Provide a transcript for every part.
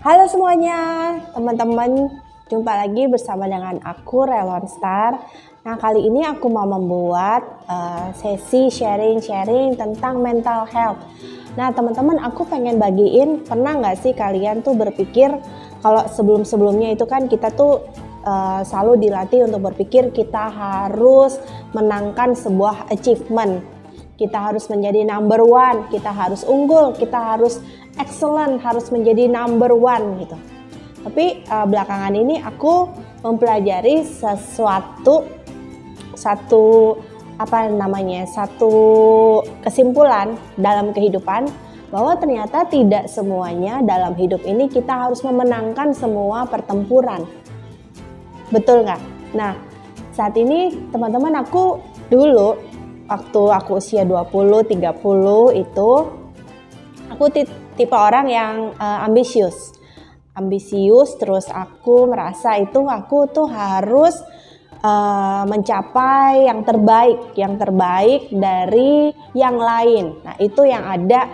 Halo semuanya, teman-teman. Jumpa lagi bersama dengan aku, Relon Star. Nah, kali ini aku mau membuat sesi sharing-sharing tentang mental health. Nah, teman-teman, aku pengen bagiin, pernah nggak sih kalian tuh berpikir kalau sebelum-sebelumnya itu kan kita tuh selalu dilatih untuk berpikir kita harus menangkan sebuah achievement. Kita harus menjadi number one, kita harus unggul, kita harus excellent, harus menjadi number one gitu. Tapi belakangan ini aku mempelajari satu kesimpulan dalam kehidupan bahwa ternyata tidak semuanya dalam hidup ini kita harus memenangkan semua pertempuran. Betul nggak? Nah, saat ini teman-teman aku dulu waktu aku usia 20-30 itu aku tipe orang yang ambisius terus aku merasa itu aku tuh harus mencapai yang terbaik dari yang lain. Nah, itu yang ada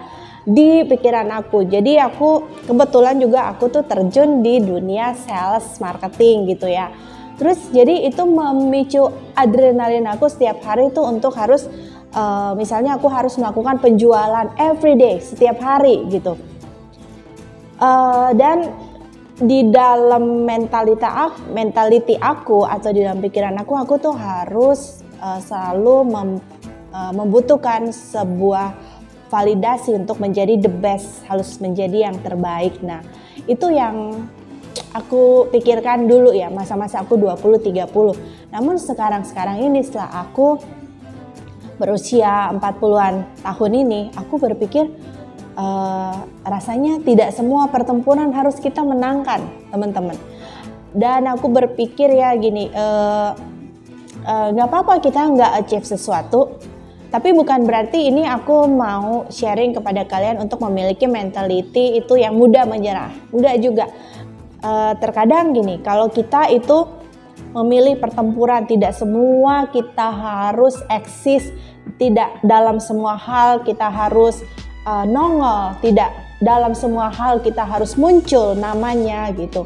di pikiran aku. Jadi aku kebetulan juga aku tuh terjun di dunia sales marketing gitu ya. Terus jadi itu memicu adrenalin aku setiap hari itu untuk harus misalnya aku harus melakukan penjualan everyday setiap hari gitu. Dan di dalam mentality aku atau di dalam pikiran aku tuh harus selalu membutuhkan sebuah validasi untuk menjadi the best, harus menjadi yang terbaik. Nah, itu yang aku pikirkan dulu ya, masa-masa aku 20-30. Namun sekarang ini setelah aku berusia 40-an tahun ini, aku berpikir rasanya tidak semua pertempuran harus kita menangkan, teman-teman. Dan aku berpikir ya gini, gak apa-apa kita nggak achieve sesuatu, tapi bukan berarti ini aku mau sharing kepada kalian untuk memiliki mentality itu yang mudah menyerah. Enggak juga. Terkadang gini, kalau kita itu memilih pertempuran, tidak semua kita harus eksis, tidak dalam semua hal kita harus nongol, tidak dalam semua hal kita harus muncul namanya gitu.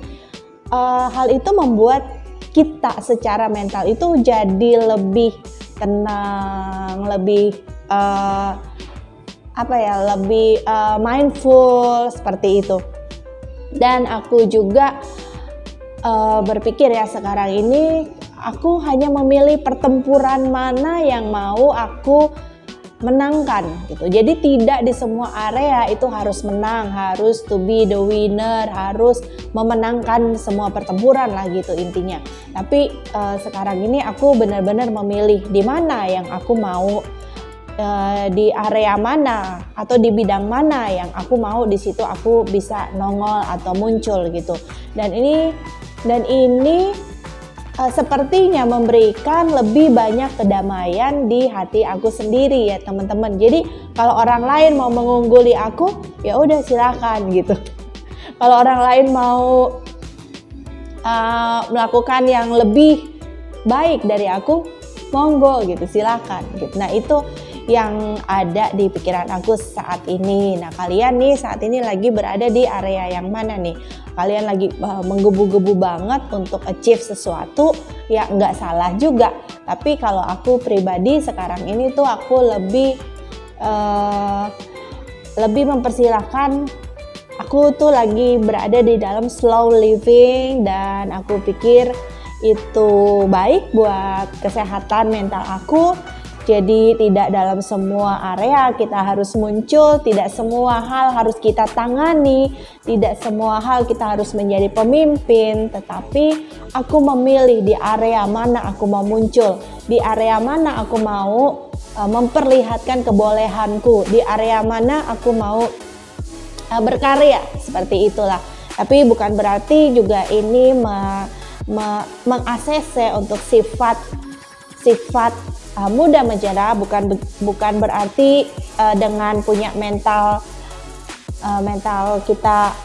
Hal itu membuat kita secara mental itu jadi lebih tenang, lebih lebih mindful seperti itu. Dan aku juga berpikir ya sekarang ini aku hanya memilih pertempuran mana yang mau aku menangkan gitu. Jadi tidak di semua area itu harus menang, harus to be the winner, harus memenangkan semua pertempuran lah gitu intinya. Tapi sekarang ini aku benar-benar memilih di mana yang aku mau, di area mana atau di bidang mana yang aku mau, di situ aku bisa nongol atau muncul gitu. Dan ini sepertinya memberikan lebih banyak kedamaian di hati aku sendiri ya teman-teman. Jadi kalau orang lain mau mengungguli aku, ya udah silakan gitu. Kalau orang lain mau melakukan yang lebih baik dari aku, monggo gitu, silakan gitu. Nah, itu yang ada di pikiran aku saat ini. Nah, kalian nih saat ini lagi berada di area yang mana nih? Kalian lagi menggebu-gebu banget untuk achieve sesuatu, ya nggak salah juga. Tapi kalau aku pribadi sekarang ini tuh aku lebih mempersilahkan, aku tuh lagi berada di dalam slow living dan aku pikir itu baik buat kesehatan mental aku. Jadi tidak dalam semua area kita harus muncul, tidak semua hal harus kita tangani, tidak semua hal kita harus menjadi pemimpin, tetapi aku memilih di area mana aku mau muncul, di area mana aku mau memperlihatkan kebolehanku, di area mana aku mau berkarya, seperti itulah. Tapi bukan berarti juga ini meng-ACC untuk sifat mudah menyerah, bukan berarti dengan punya mental kita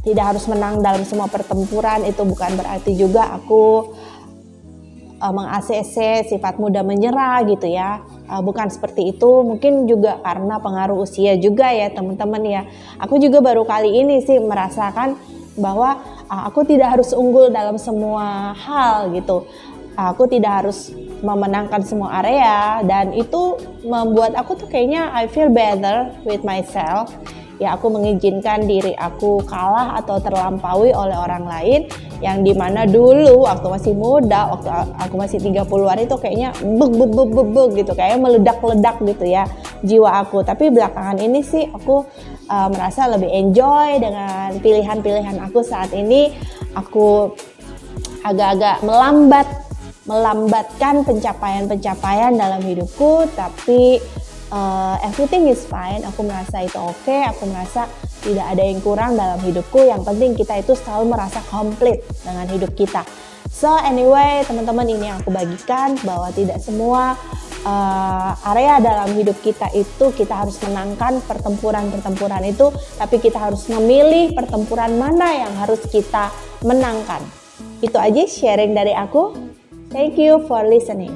tidak harus menang dalam semua pertempuran, itu bukan berarti juga aku meng-ACC sifat mudah menyerah gitu ya. Bukan seperti itu, mungkin juga karena pengaruh usia juga ya teman-teman ya. Aku juga baru kali ini sih merasakan bahwa aku tidak harus unggul dalam semua hal gitu. Aku tidak harus memenangkan semua area, dan itu membuat aku tuh kayaknya I feel better with myself. Ya, aku mengizinkan diri aku kalah atau terlampaui oleh orang lain, yang dimana dulu waktu masih muda, waktu aku masih 30-an itu kayaknya beg gitu, kayak meledak-ledak gitu ya jiwa aku. Tapi belakangan ini sih aku merasa lebih enjoy dengan pilihan-pilihan aku saat ini. Aku agak-agak melambatkan pencapaian-pencapaian dalam hidupku, tapi everything is fine. Aku merasa itu oke. Aku merasa tidak ada yang kurang dalam hidupku. Yang penting kita itu selalu merasa komplit dengan hidup kita. So anyway, teman-teman, ini yang aku bagikan, bahwa tidak semua area dalam hidup kita itu kita harus menangkan pertempuran itu, tapi kita harus memilih pertempuran mana yang harus kita menangkan. Itu aja sharing dari aku. Thank you for listening.